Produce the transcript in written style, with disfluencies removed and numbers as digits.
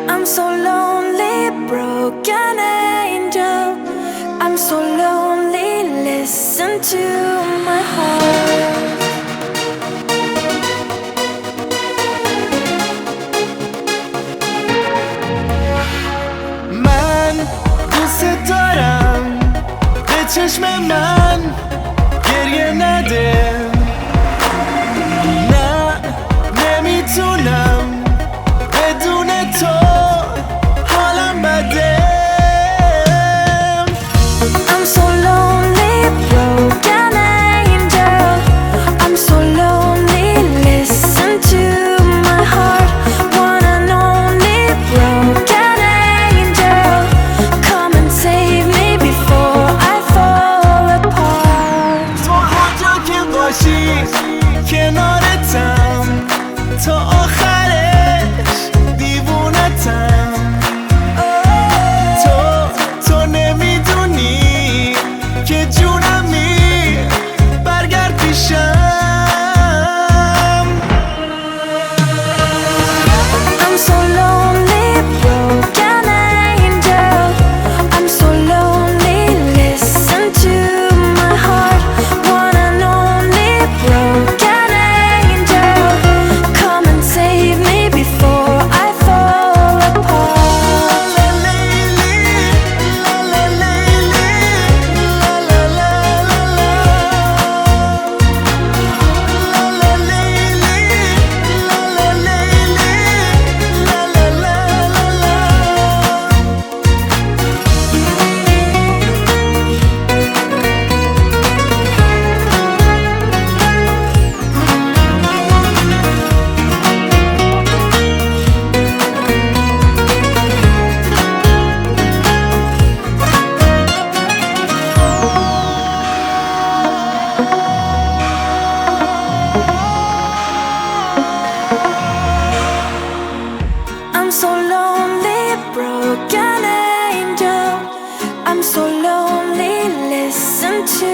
I'm so lonely, broken angel. I'm so lonely, listen to my heart. من دوست دارم به چشم من گریه نده. نه نمیتونم بدون تو حالم بده. I'm so lonely, broken angel. I'm so lonely, listen to my heart. One and only broken angel. Come and save me before I fall apart. تو هر جا که باشی کنارتم، تا آخرش دیوونتم. تو نمیدونی که جونمی، برگرد پیشم. I'm so lonely, broken angel. I'm so lonely, listen to my heart. One and only broken angel. Come and save me before I fall apart. La la la la la la la la. La la la la I'm so lonely, broken angel. I'm so lonely, listen to